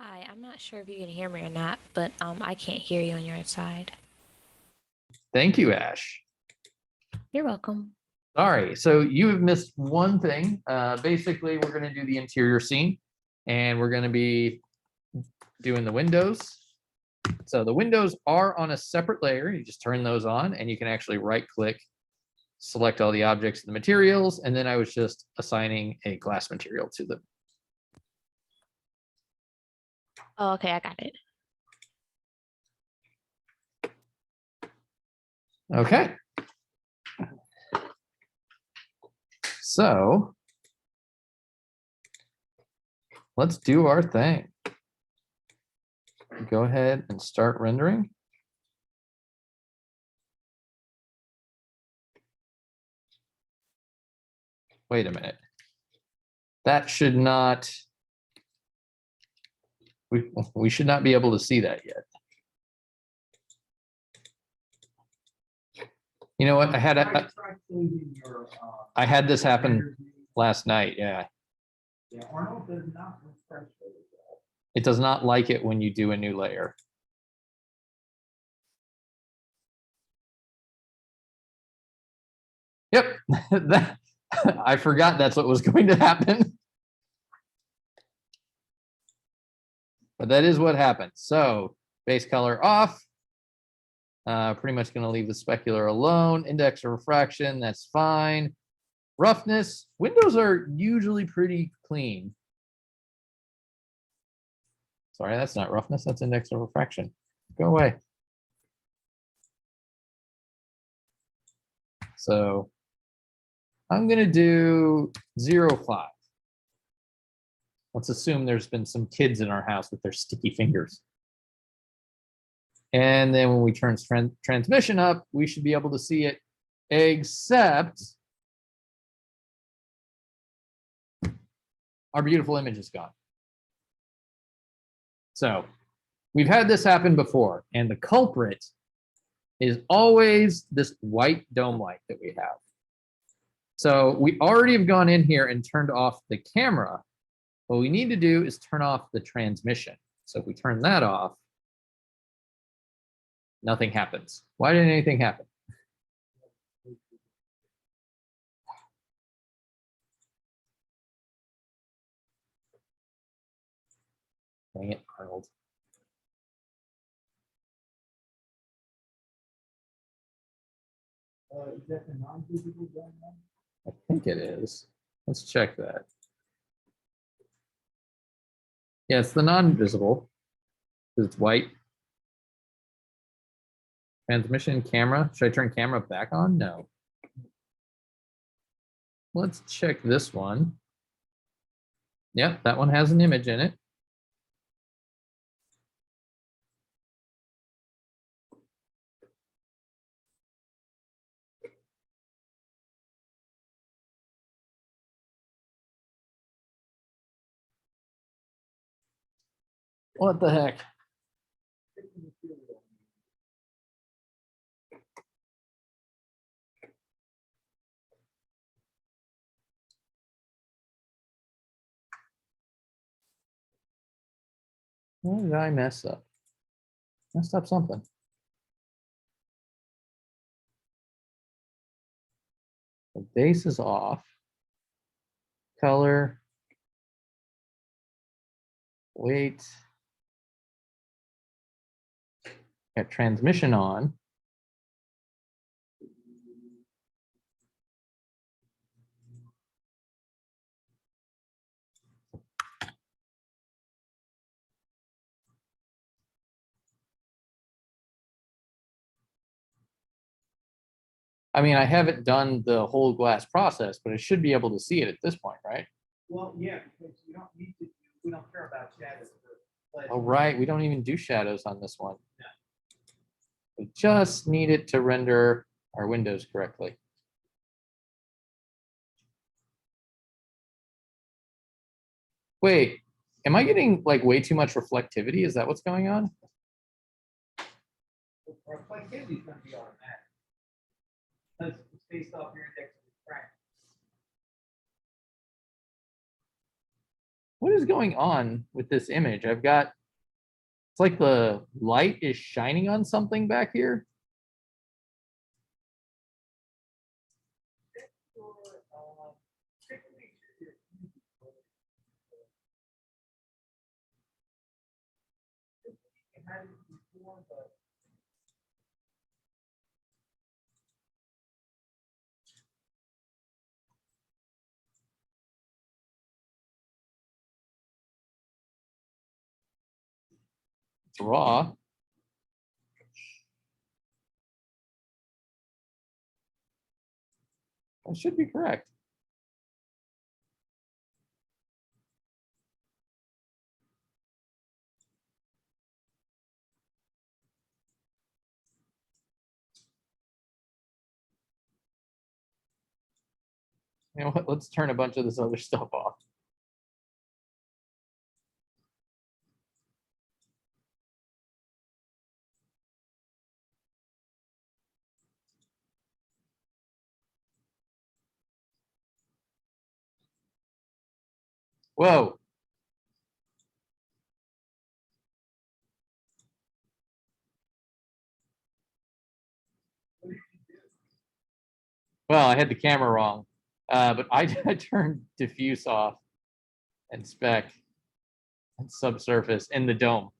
Hi, I'm not sure if you can hear me or not, but I can't hear you on your side. Thank you, Ash. You're welcome. Sorry, so you have missed one thing. Basically, we're going to do the interior scene, and we're going to be doing the windows. So the windows are on a separate layer. You just turn those on, and you can actually right-click, select all the objects and the materials, and then I was just assigning a glass material to them. Oh, okay, I got it. Okay. So let's do our thing. Go ahead and start rendering. Wait a minute. That should not, we should not be able to see that yet. You know what? I had this happen last night. Yeah. Yeah, Arnold does not refresh it. It does not like it when you do a new layer. Yep. I forgot that's what was going to happen. But that is what happened. So base color off. Pretty much going to leave the specular alone. Index of refraction, that's fine. Roughness, windows are usually pretty clean. Sorry, that's not roughness, that's index of refraction. Go away. So I'm going to do 0.5. Let's assume there's been some kids in our house with their sticky fingers. And then when we turn transmission up, we should be able to see it, except our beautiful image is gone. So we've had this happen before, and the culprit is always this white dome light that we have. So we already have gone in here and turned off the camera. What we need to do is turn off the transmission. So if we turn that off, nothing happens. Why didn't anything happen? Dang it, Arnold. Is that the non-visible zone now? I think it is. Let's check that. Yeah, it's the non-visible because it's white. Transmission camera. Should I turn camera back on? No. Let's check this one. Yep, that one has an image in it. What the heck? What did I mess up? Messed up something. The base is off. Color. Weight. Got transmission on. I mean, I haven't done the whole glass process, but I should be able to see it at this point, right? Well, yeah, because you don't need to, we don't care about shadows. Oh, right. We don't even do shadows on this one. We just need it to render our windows correctly. Wait, am I getting like way too much reflectivity? Is that what's going on? Reflectivity is going to be automatic. Because it's based off your index of refraction. What is going on with this image? I've got, it's like the light is shining on something back here. It's raw. That should be correct. You know what? Let's turn a bunch of this other stuff off. Whoa. Well, I had the camera wrong, but I turned diffuse off and spec and subsurface in the dome.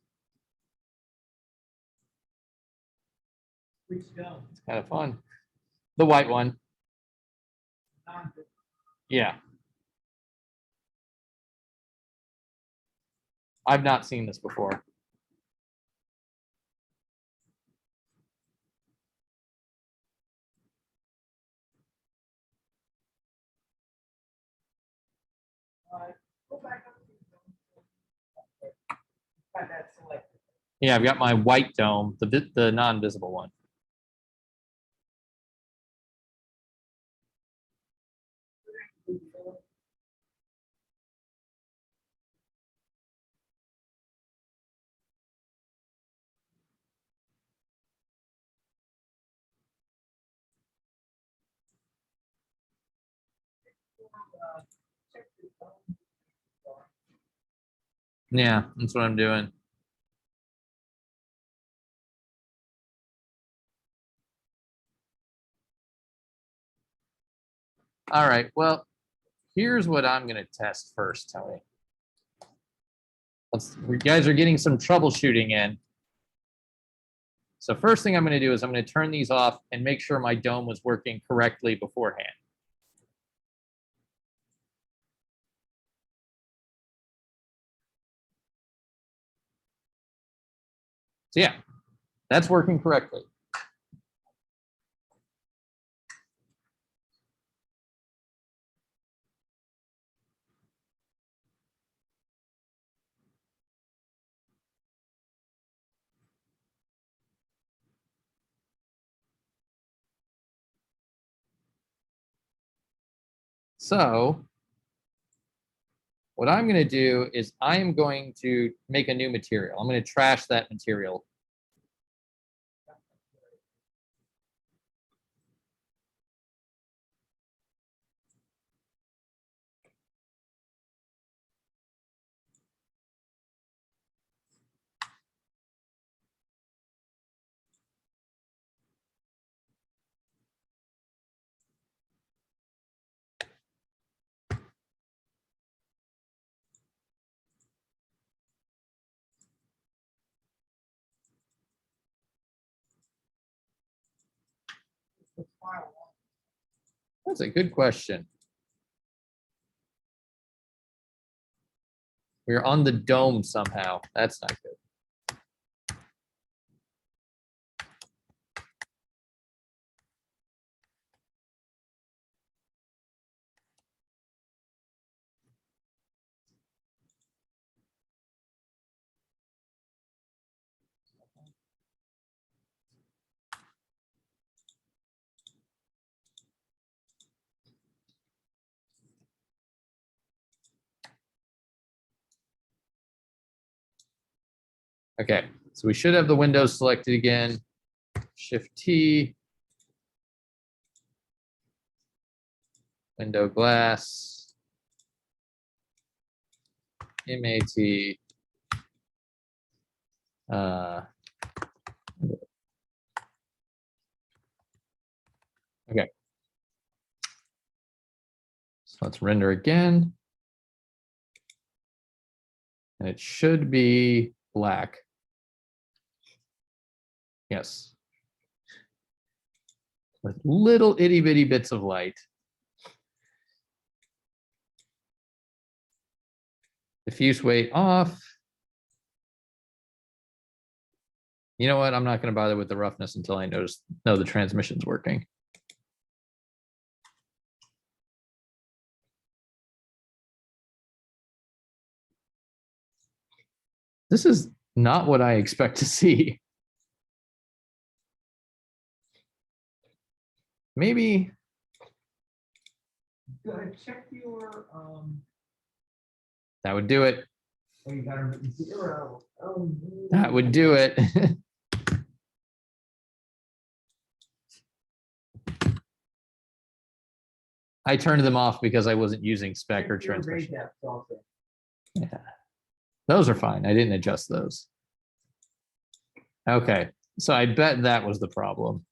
Which dome? It's kind of fun. The white one. Yeah. I've not seen this before. Go back up to the dome. Got that selected. Yeah, I've got my white dome, the non-visible one. Yeah, that's what I'm doing. All right, well, here's what I'm going to test first, Tony. You guys are getting some troubleshooting in. So first thing I'm going to do is I'm going to turn these off and make sure my dome was working correctly beforehand. So yeah, that's working correctly. So what I'm going to do is I am going to make a new material. I'm going to trash that material. That's a good question. We're on the dome somehow. That's not good. Okay, so we should have the windows selected again. Shift T. Window glass. MAT. Okay. So let's render again. And it should be black. Yes. With little itty bitty bits of light. Diffuse weight off. You know what? I'm not going to bother with the roughness until I know the transmission's working. This is not what I expect to see. Maybe. Go ahead, check your, That would do it. oh, you got a 0. Oh, That would do it. I turned them off because I wasn't using spec or check your ray transmission. depth also. Yeah. Those are fine. I didn't adjust those. Okay. So I bet that was the problem.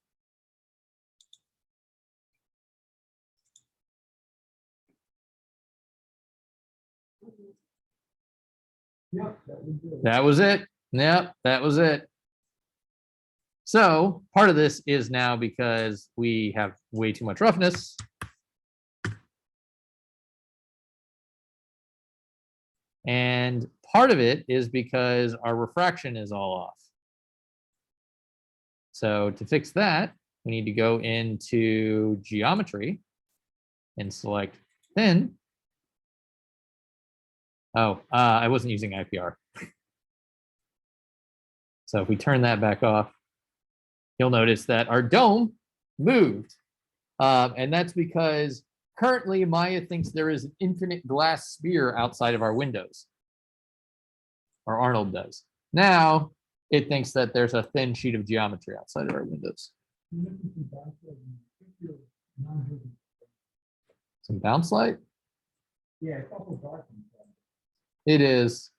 Yep, that would do it. That was it. Yep, that was it. So part of this is now because we have way too much roughness. And part of it is because our refraction is all off. So to fix that, we need to go into geometry and select thin. Oh, I wasn't using IPR. So if we turn that back off, you'll notice that our dome moved. And that's because currently Maya thinks there is an infinite glass sphere outside of our windows. Or Arnold does. Now it thinks that there's a thin sheet of geometry outside of our windows. Some bounce light? Yeah, a couple of dark ones. It is.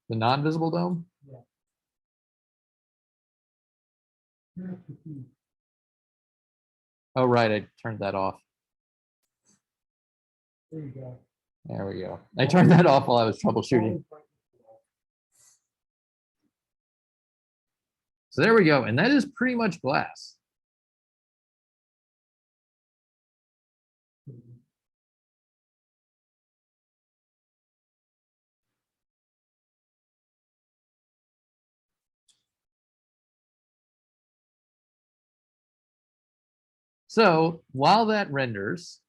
The non-visible dome? Yeah. Oh, right. I turned that off. There you go. There we go. I turned that off while I was troubleshooting. So there we go. And that is pretty much glass. So while that renders,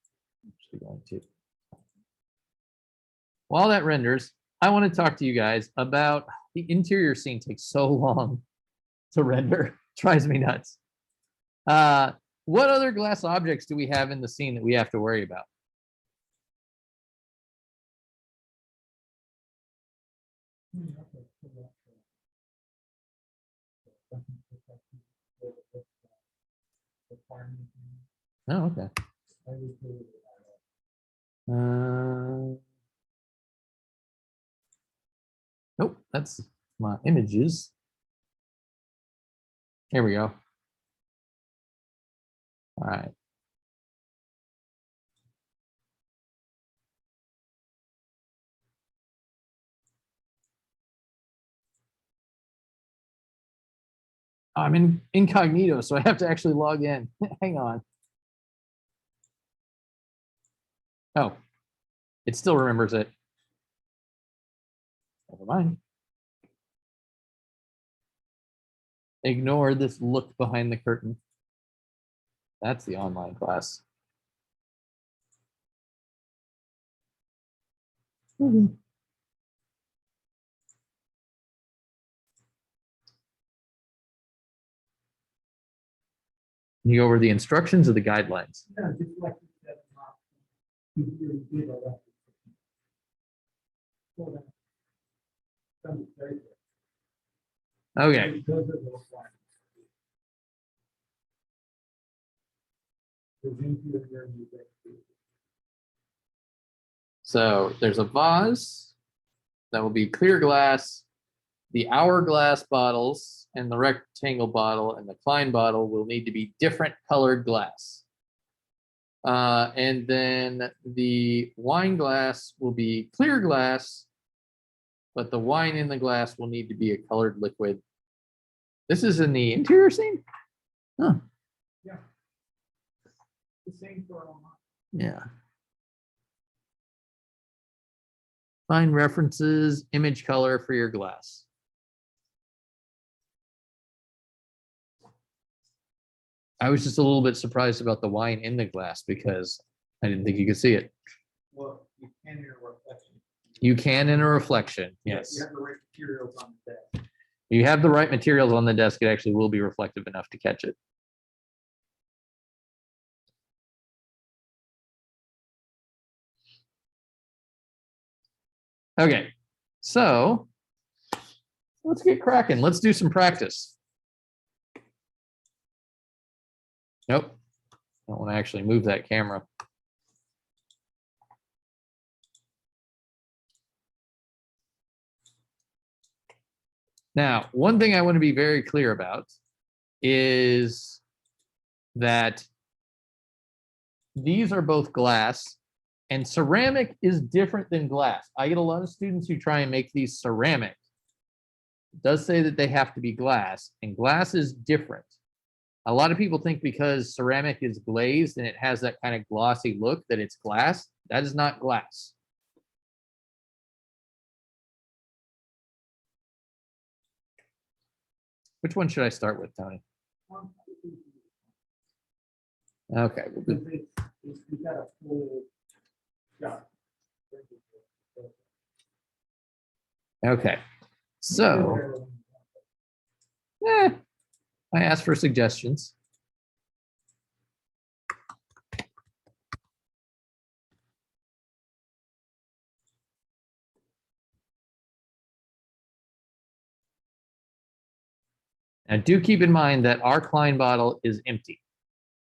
I want to talk to you guys about the interior scene. Takes so long to render. It drives me nuts. What other glass objects do we have in the scene that we have to worry about? Oh, okay. Nope, that's my images. Here we go. All right. I'm in incognito, so I have to actually log in. Hang on. Oh, it still remembers it. Never mind. Ignore this look behind the curtain. That's the online class. Mm-hmm. You go over the instructions or the guidelines? No, just like you said, you really did all that. Hold on. Okay. Those are those lines. The interior you get. So there's a vase that will be clear glass. The hourglass bottles and the rectangle bottle and the Klein bottle will need to be different colored glass. And then the wine glass will be clear glass, but the wine in the glass will need to be a colored liquid. This is in the interior scene? Huh. Yeah. The same for all mine. Yeah. Find references, image color for your glass. I was just a little bit surprised about the wine in the glass because I didn't think you could see it. Well, you can in a reflection. You can in a reflection, yes. You have the right materials on the desk. You have the right materials on the desk, it actually will be reflective enough to catch it. Okay, so let's get cracking. Let's do some practice. Nope, don't want to actually move that camera. Now, one thing I want to be very clear about is that these are both glass and ceramic is different than glass. I get a lot of students who try and make these ceramic. It does say that they have to be glass, and glass is different. A lot of people think because ceramic is glazed and it has that kind of glossy look that it's glass. That is not glass. Which one should I start with, Tony? Okay. We'll do. We got a full shot. Okay. So, I asked for suggestions. Now, do keep in mind that our Klein bottle is empty.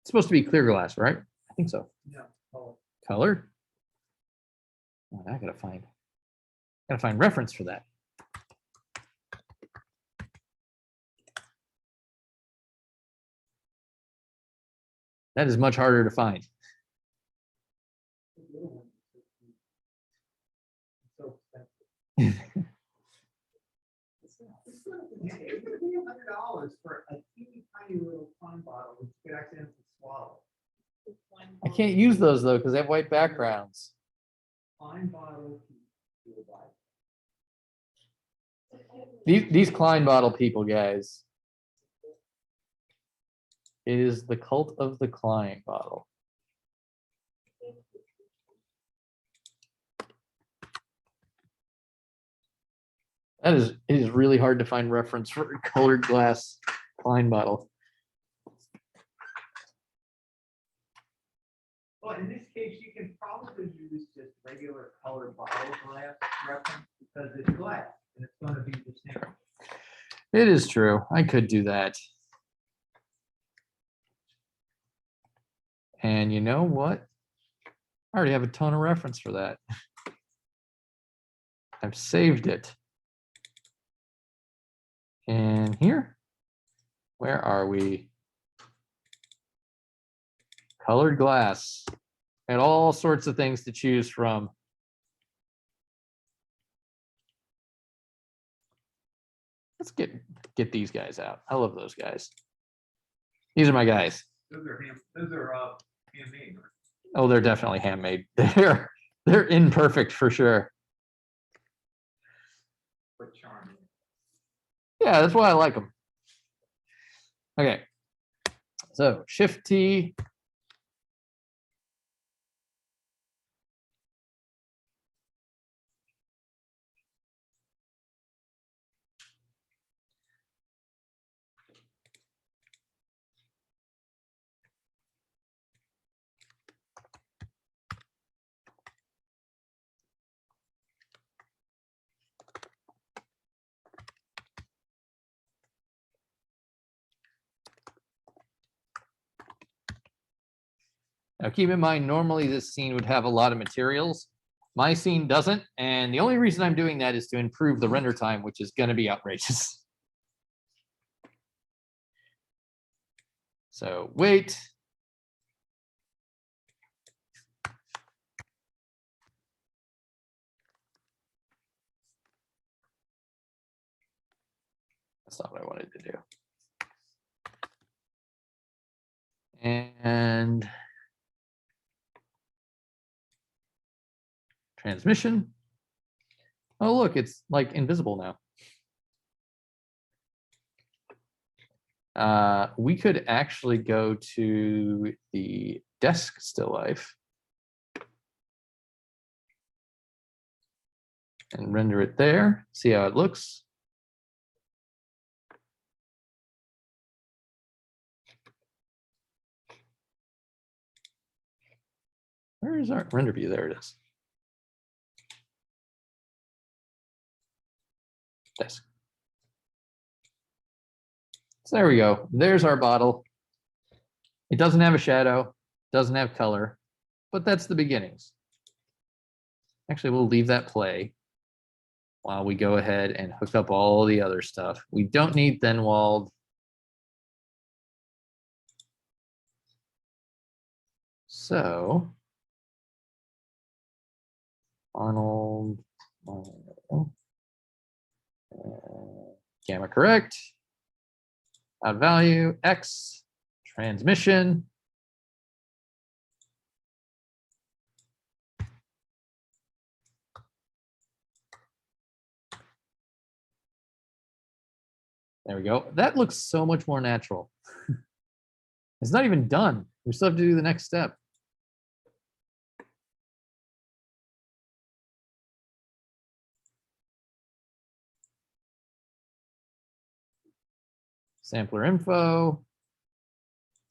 It's supposed to be clear glass, right? I think so. Yeah. Oh, Color? Oh, I gotta find reference for that. That is much harder to find. the little one is so expensive. It's gonna be $100 for a teeny tiny little fine bottle, which you could accidentally swallow. I can't use those though because they have white backgrounds. Fine bottle. You will buy. These Klein bottle people, guys. It is the cult of the Klein bottle. It is really hard to find reference for a colored glass Klein bottle. Well, in this case, you can probably use just regular colored bottle glass reference because it's glass and it's going to be the same. It is true. I could do that. And you know what? I already have a ton of reference for that. I've saved it. And here, where are we? Colored glass. And all sorts of things to choose from. Let's get these guys out. I love those guys. These are my guys. Those are handmade. Right? Oh, they're definitely handmade. They're imperfect for sure. But charming. Yeah, that's why I like them. Okay. So Shift T. Now keep in mind, normally this scene would have a lot of materials, My scene doesn't, and the only reason I'm doing that is to improve the render time, which is going to be outrageous. So wait. That's not what I wanted to do. And transmission. Oh, look, it's like invisible now. We could actually go to the desk still life and render it there, see how it looks. Where is our render view? There it is. Desk. So there we go. There's our bottle. It doesn't have a shadow, doesn't have color, but that's the beginnings. Actually, we'll leave that play while we go ahead and hook up all the other stuff. We don't need thin-walled. So, Arnold, gamma correct, out value, X, transmission. There we go. That looks so much more natural. It's not even done. We still have to do the next step. Sampler info,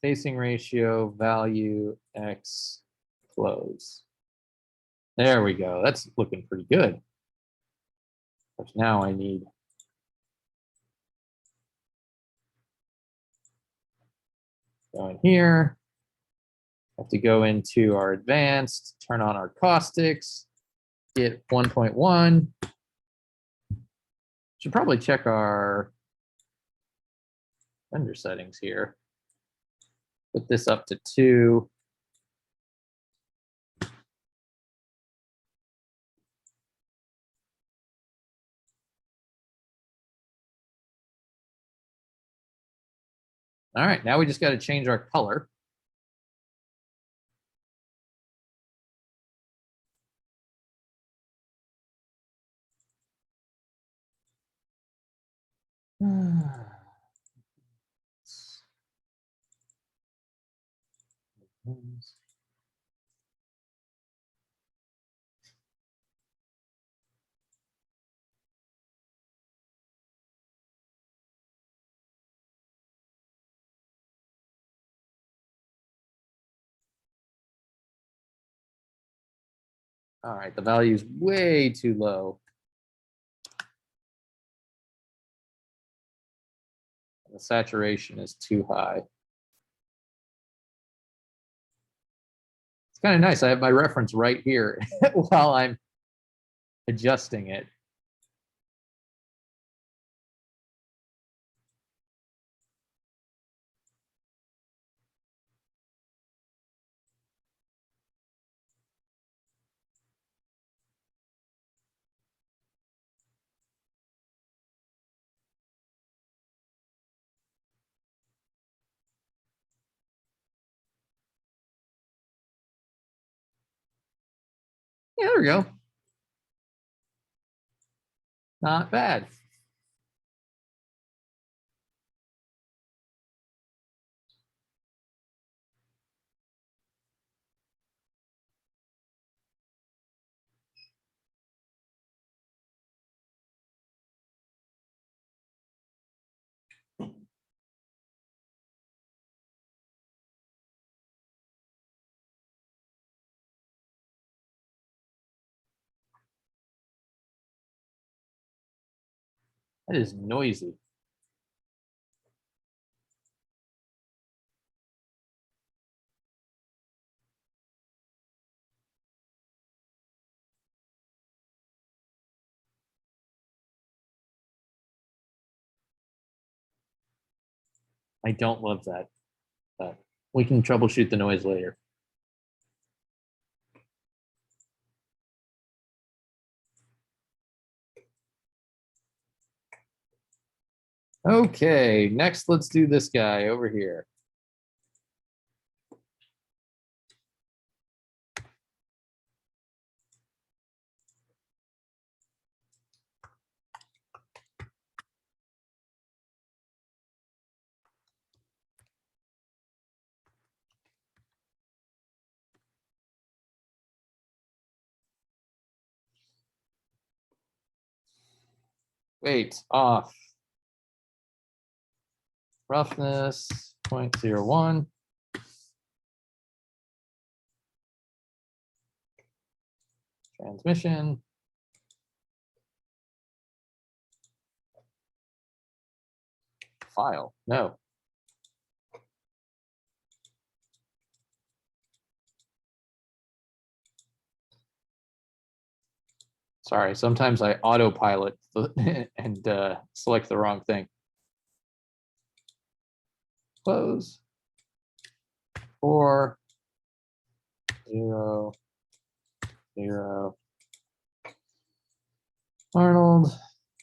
facing ratio, value, X, close. There we go. That's looking pretty good. But now I need go in here. Have to go into our advanced, turn on our caustics, get 1.1. Should probably check our render settings here. Put this up to 2. All right, now we just got to change our color. All right, the value is way too low. The saturation is too high. It's kind of nice. I have my reference right here while I'm adjusting it. Yeah, there we go. Not bad. That is noisy. I don't love that, but we can troubleshoot the noise later. Okay, next let's do this guy over here. Wait, off. Roughness 0.01. Transmission. File, no. Sorry, sometimes I autopilot and select the wrong thing. Close. 4, 0, 0. Arnold,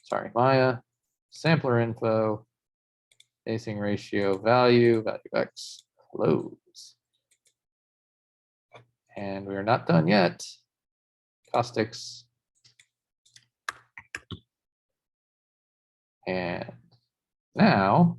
sorry, Maya, sampler info, spacing ratio, value X, close. And we are not done yet. Caustics. And now,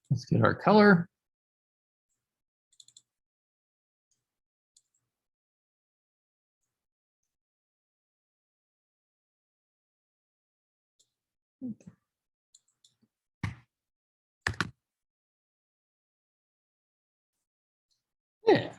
let's get our color. Yeah.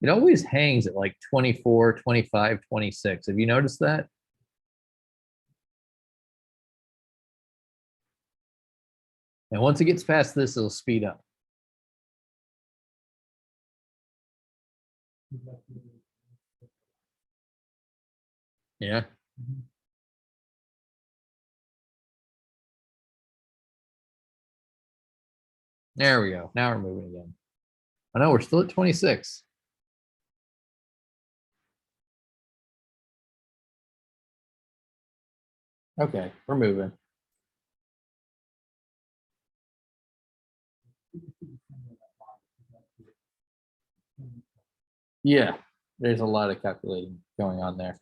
It always hangs at like 24, 25, 26. Have you noticed that? And once it gets past this, it'll speed up. Yeah. There we go. Now we're moving again. I know we're still at 26. Okay, we're moving. Yeah, there's a lot of calculating going on there.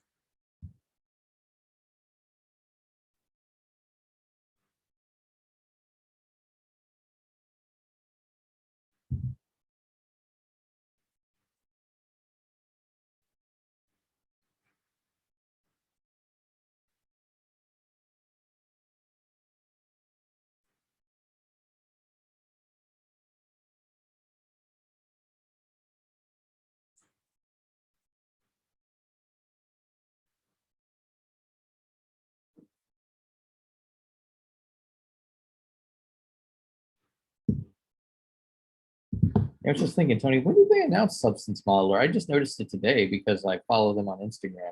I was just thinking, Tony, when did they announce Substance Modeler? I just noticed it today because I follow them on Instagram.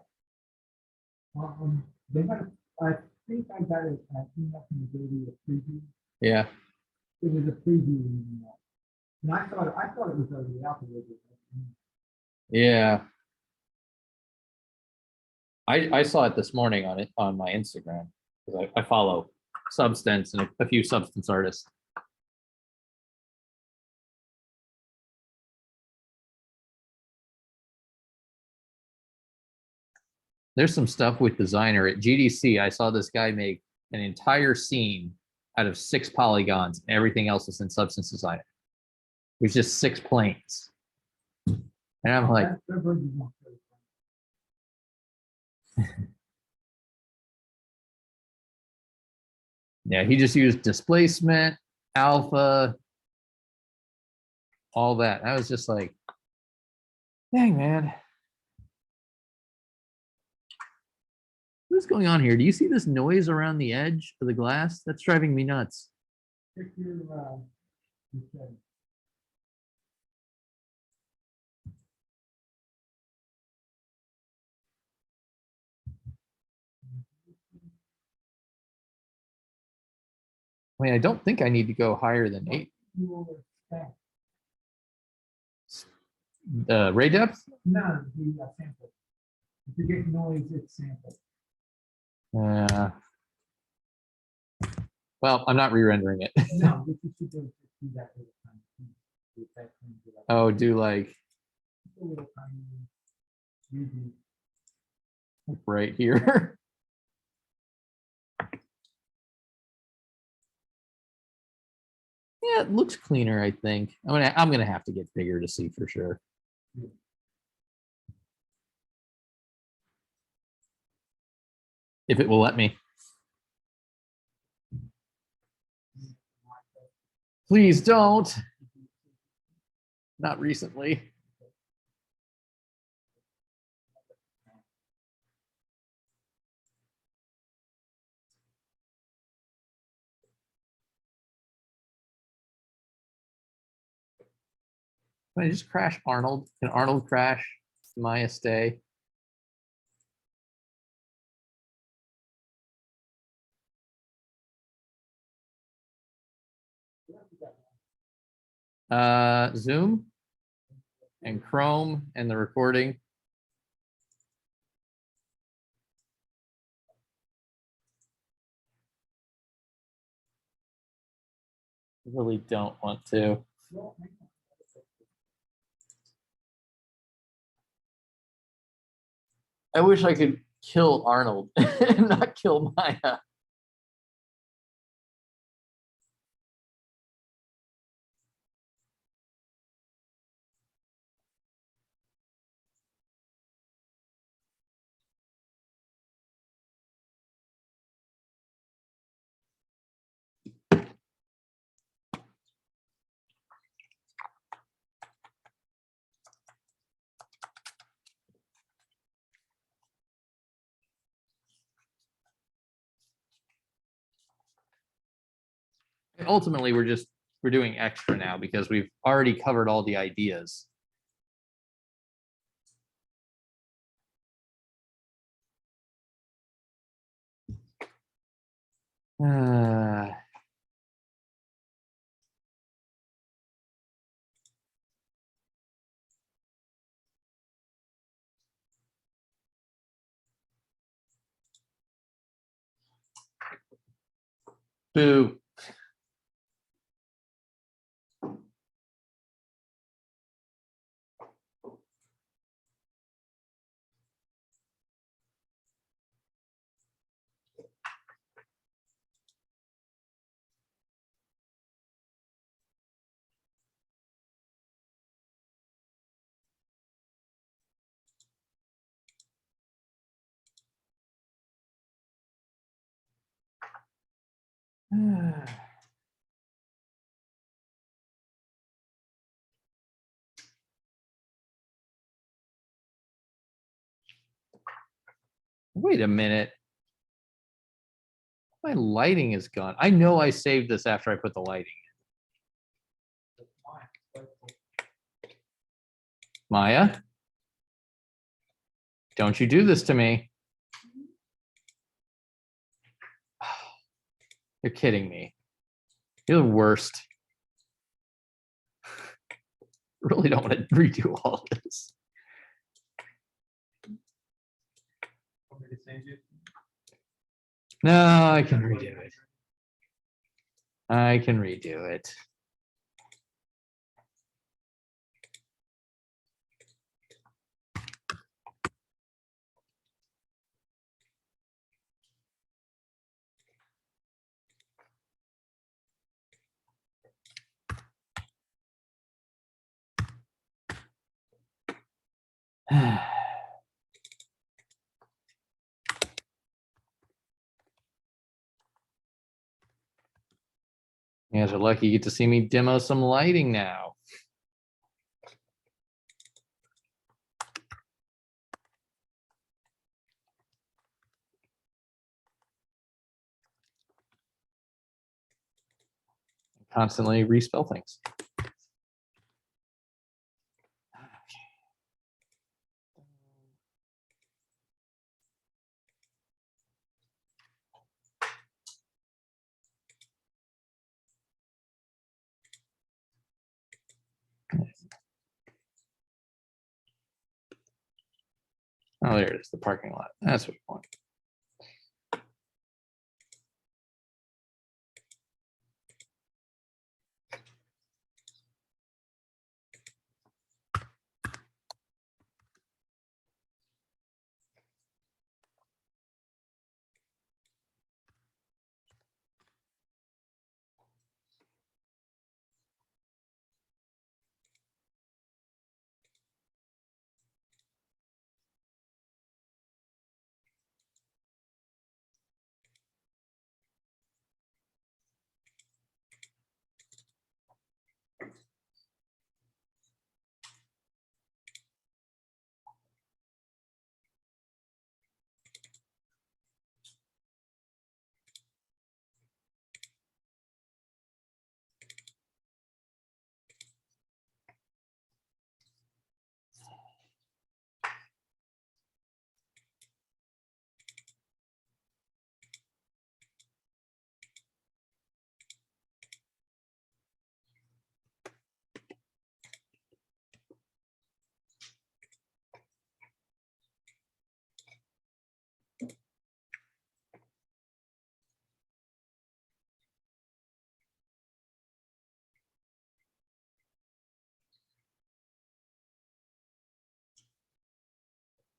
They had, I think I got it, email from the daily a preview. Yeah. It was a preview email. And I thought it was already out there. Yeah. I saw it this morning on it on my Instagram because I follow Substance and a few Substance artists. There's some stuff with Designer at GDC. I saw this guy make an entire scene out of 6 polygons, and everything else is in Substance Designer. It was just 6 planes. And I'm like, yeah, he just used displacement, alpha, all that. I was just like, dang, man. What's going on here? Do you see this noise around the edge of the glass? That's driving me nuts. I mean, I don't think I need to go higher than 8. Ray depth? No, the sample. If you get noise, it's sample. Well, I'm not re-rendering it. No, what you should do is do that little tiny piece. Oh, do like A little tiny, usually. right here. Yeah, it looks cleaner, I think. I'm gonna have to get bigger to see for sure. If it will let me. Please don't. Not recently. Can I just crash Arnold? Can Arnold crash? Maya stay? Zoom and Chrome and the recording. I really don't want to. I wish I could kill Arnold and not kill Maya. And ultimately, we're doing extra now because we've already covered all the ideas. Uh, boo. Wait a minute. My lighting is gone. I know I saved this after I put the lighting in. Maya, don't you do this to me. You're kidding me. You're the worst. Really don't want to redo all of this. change it? No, I can redo it. I can redo it. You guys are lucky you get to see me demo some lighting now. Constantly respell things. Oh, there it is, the parking lot. That's what we want.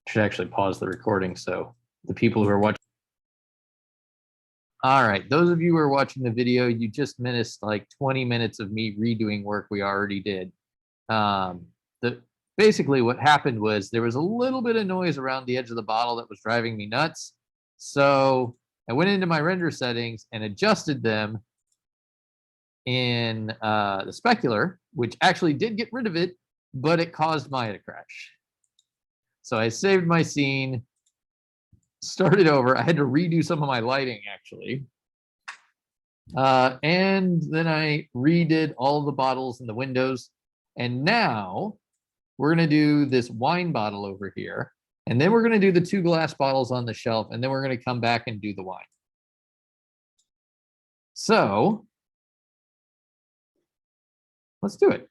Should actually pause the recording so the people who are watching. All right, those of you who are watching the video, you just missed like 20 minutes of me redoing work we already did. Basically what happened was there was a little bit of noise around the edge of the bottle that was driving me nuts. So I went into my render settings and adjusted them in the specular, which actually did get rid of it, but it caused Maya to crash. So I saved my scene, started over. I had to redo some of my lighting actually. And then I redid all the bottles and the windows. And now we're going to do this wine bottle over here. And then we're going to do the 2 glass bottles on the shelf. And then we're going to come back and do the wine. So let's do it.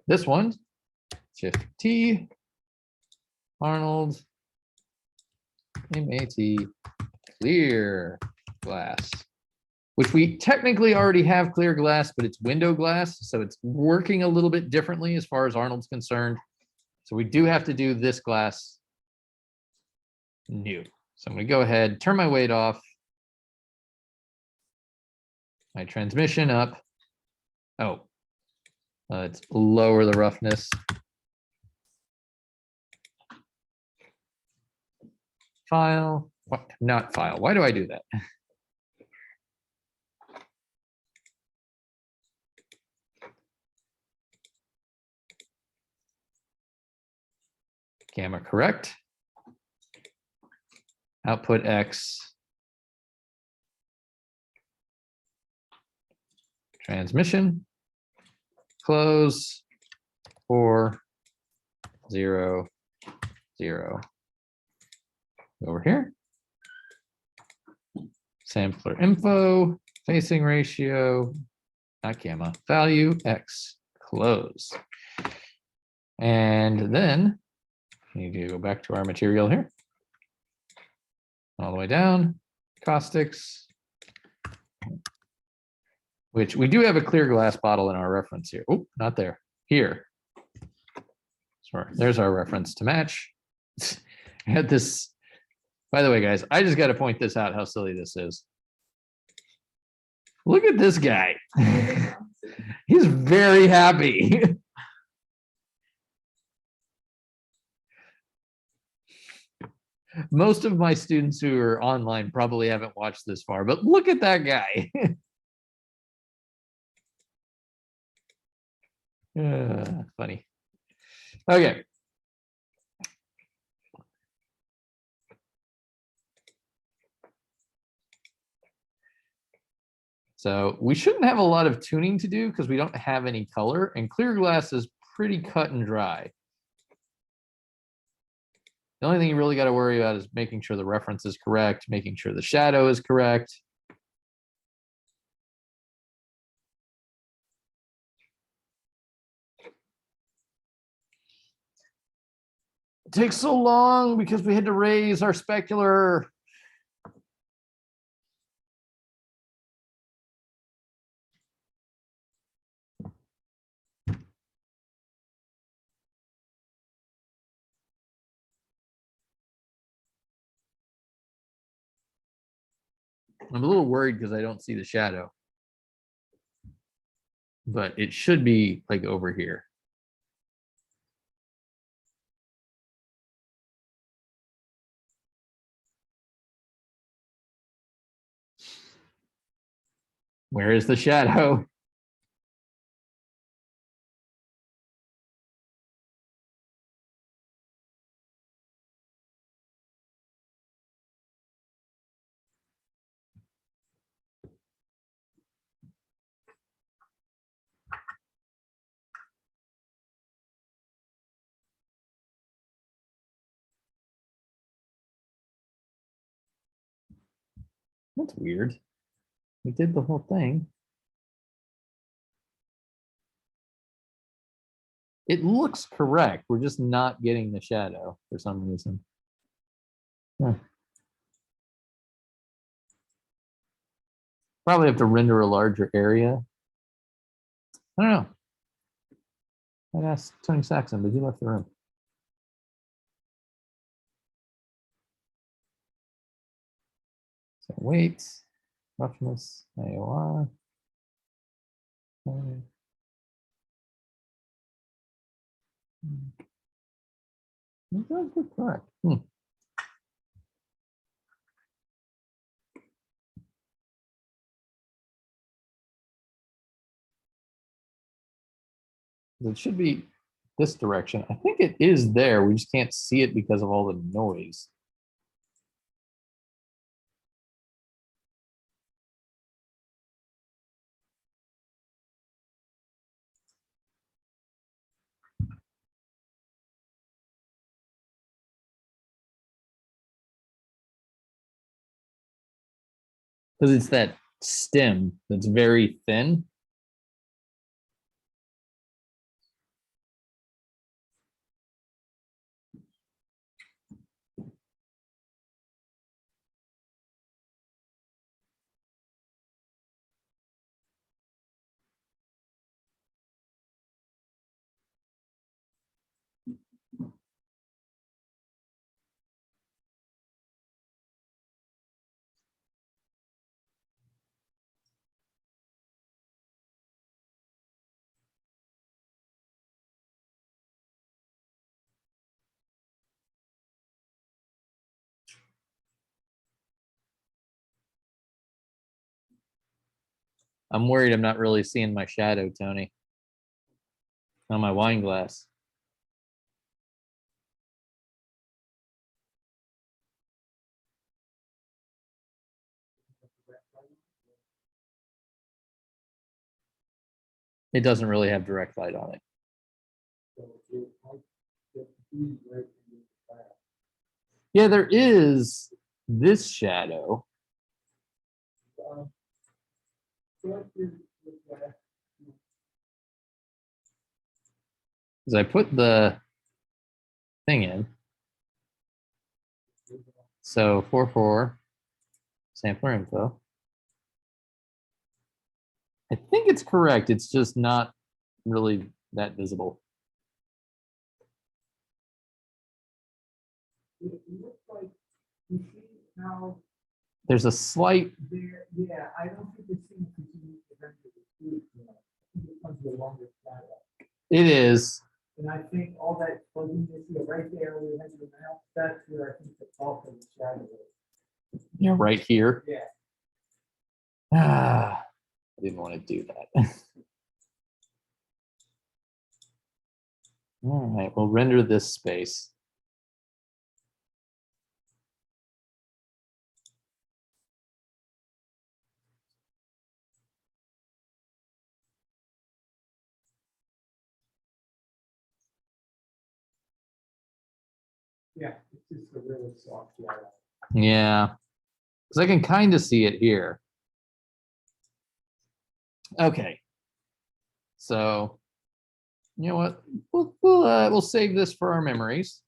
This one, Shift T, Arnold, MAT, clear glass, which we technically already have clear glass, but it's window glass. So it's working a little bit differently as far as Arnold's concerned. So we do have to do this glass new. So I'm going to go ahead, turn my weight off, my transmission up. Oh, let's lower the roughness. File, what? Not file. Why do I do that? Gamma correct. Output X. Transmission. Close. 4, 0, 0. Over here. Sampler info, facing ratio, not gamma, value X, close. And then we need to go back to our material here. all the way down, caustics, which we do have a clear glass bottle in our reference here. Oh, not there, here. Sorry, there's our reference to match. I had this, by the way, guys, I just got to point this out, how silly this is. Look at this guy. He's very happy. Most of my students who are online probably haven't watched this far, but look at that guy. Funny. Okay. So we shouldn't have a lot of tuning to do because we don't have any color, and clear glass is pretty cut and dry. The only thing you really got to worry about is making sure the reference is correct, making sure the shadow is correct. It takes so long because we had to raise our specular. I'm a little worried because I don't see the shadow, but it should be like over here. Where is the shadow? That's weird. We did the whole thing. It looks correct. We're just not getting the shadow for some reason. Huh. Probably have to render a larger area. I don't know. I'd ask Tony Saxon, but he left the room. So weight, roughness, AOR. That's correct. It should be this direction. I think it is there. We just can't see it because of all the noise. Because it's that stem that's very thin. I'm worried I'm not really seeing my shadow, Tony, on my wine glass. It doesn't really have direct light on it. Yeah, there is this shadow. Because I put the thing in. So 4 sampler info. I think it's correct. It's just not really that visible. It looks like, you see how There's a slight, there, yeah, I don't think it's seen continues to render the food, you know. I think it comes with a longer shadow. it is. And I think all that fuzziness here, right there where you have your mouth, that's where I think the bulk of the shadow is. Yeah, right here. Yeah. Ah, I didn't want to do that. All right, we'll render this space. Yeah, it's just a really soft shadow. Yeah, because I can kind of see it here. Okay, so you know what? We'll save this for our memories,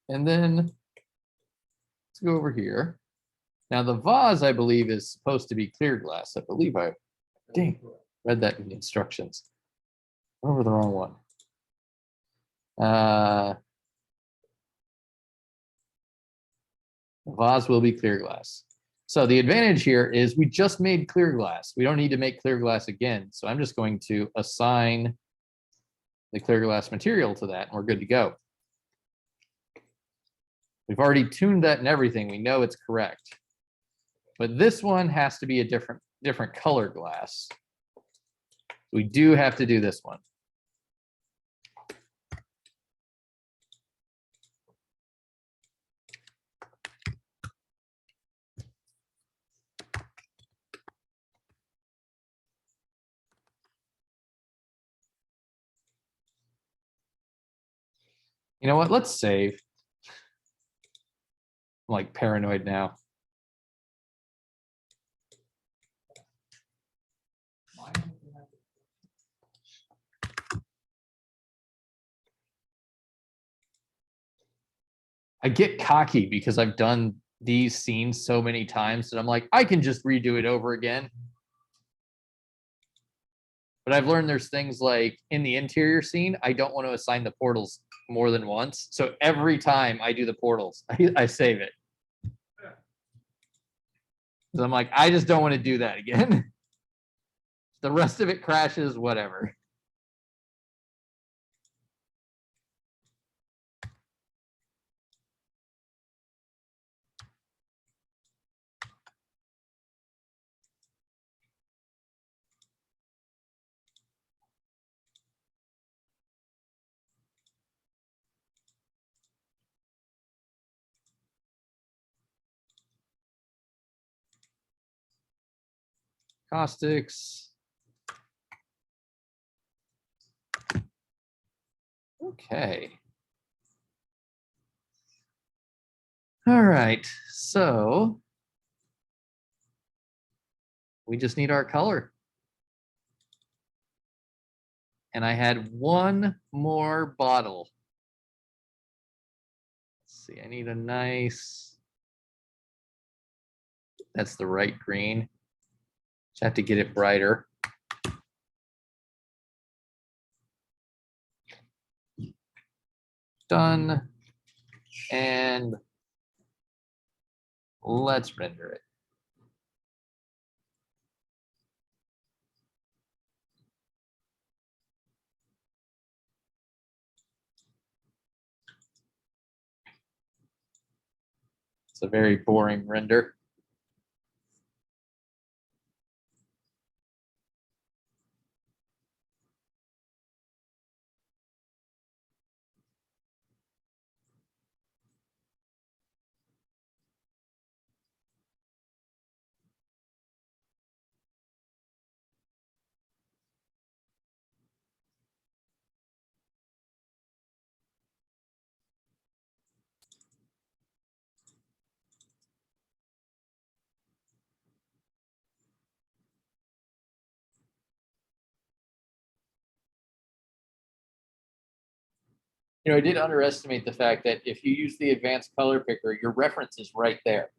and then let's go over here. Now the vase, I believe, is supposed to be clear glass. I believe I read that in the instructions. Over the wrong one. The vase will be clear glass. So the advantage here is we just made clear glass. We don't need to make clear glass again. So I'm just going to assign the clear glass material to that, and we're good to go. We've already tuned that and everything. We know it's correct. But this one has to be a different color glass. We do have to do this one. You know what? Let's save. I'm like paranoid now. I get cocky because I've done these scenes so many times that I'm like, I can just redo it over again. But I've learned there's things like in the interior scene, I don't want to assign the portals more than once. So every time I do the portals, I save it. So I'm like, I just don't want to do that again. The rest of it crashes, whatever. Caustics. Okay. All right. So we just need our color. And I had one more bottle. Let's see, I need a nice, that's the right green. Just have to get it brighter. Done. And let's render it. It's a very boring render. You know, I did underestimate the fact that if you use the advanced color picker, your reference is right there.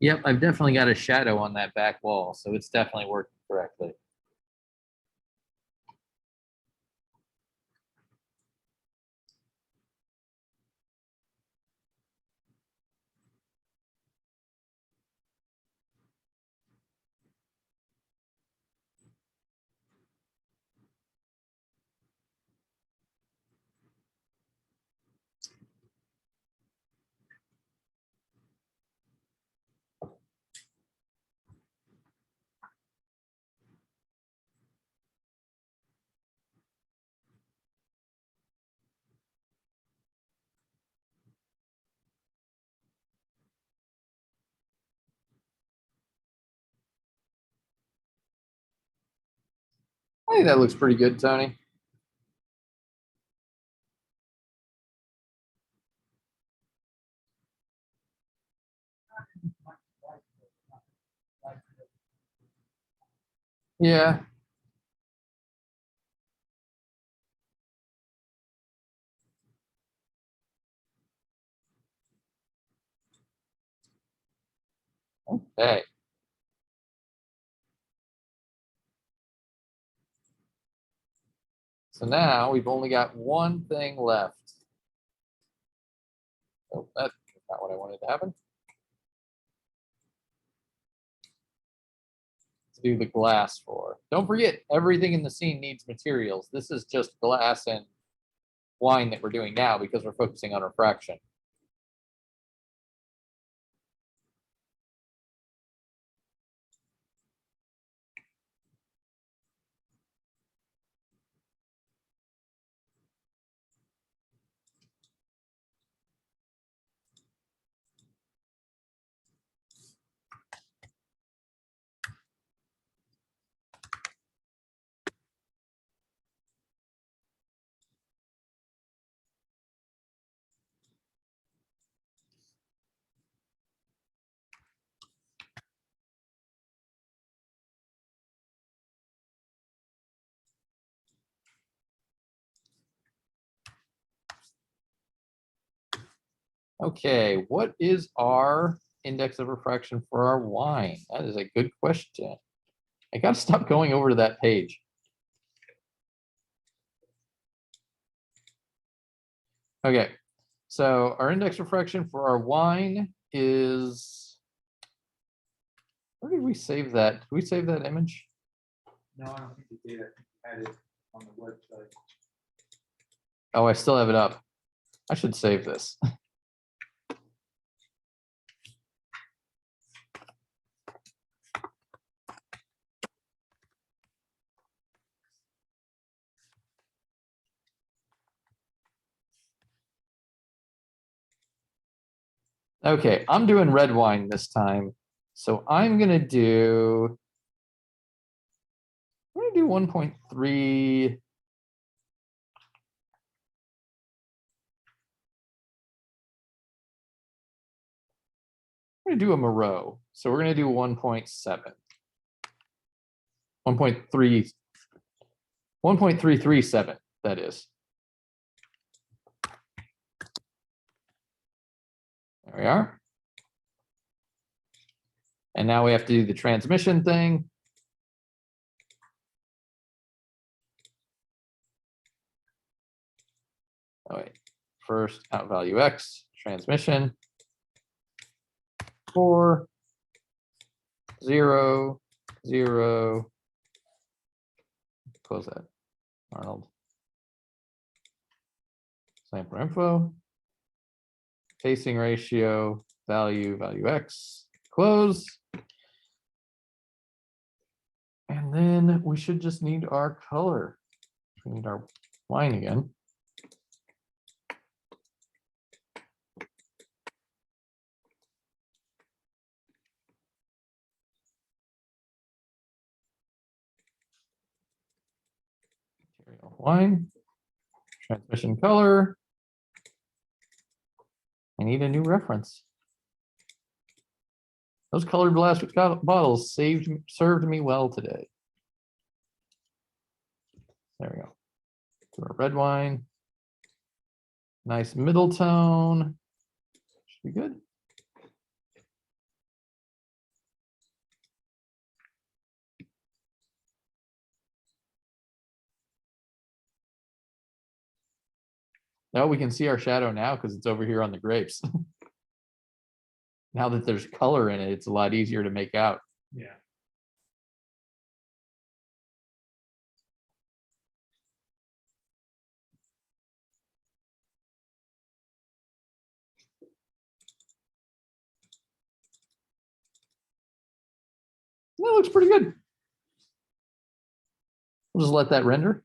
Yep, I've definitely got a shadow on that back wall, so it's definitely working correctly. I think that looks pretty good, Tony. Yeah. Okay. So now we've only got one thing left. Oh, that's not what I wanted to happen. To do the glass for. Don't forget, everything in the scene needs materials. This is just glass and wine that we're doing now because we're focusing on refraction. Okay, what is our index of refraction for our wine? That is a good question. I got to stop going over to that page. Okay, so our index refraction for our wine is, where did we save that? Did we save that image? No, I don't think you did. I think you had it on the website. Oh, I still have it up. I should save this. Okay, I'm doing red wine this time. So I'm gonna do 1.3. I'm gonna do a Moreau. So we're gonna do 1.7. 1.3, 1.337, that is. There we are. And now we have to do the transmission thing. Oh, wait. First, out value X, transmission. 4, 0, 0. Close that. Arnold. Sampler info. Facing ratio, value X. Close. And then we should just need our color. We need our line again. Material line. Transmission color. I need a new reference. Those colored blast bottles served me well today. There we go. To our red wine. Nice middle tone. Should be good. Now we can see our shadow now because it's over here on the grapes. Now that there's color in it, it's a lot easier to make out. Yeah. That looks pretty good. We'll just let that render.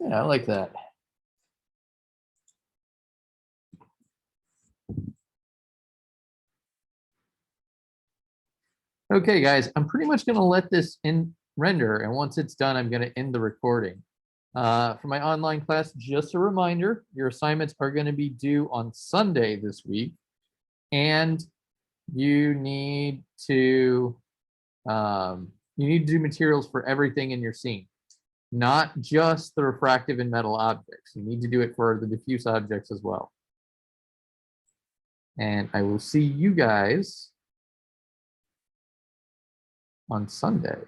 Yeah, I like that. Okay, guys, I'm pretty much going to let this in render, and once it's done, I'm going to end the recording. For my online class, just a reminder, your assignments are going to be due on Sunday this week, and you need to do materials for everything in your scene, not just the refractive and metal objects. You need to do it for the diffuse objects as well. And I will see you guys on Sunday.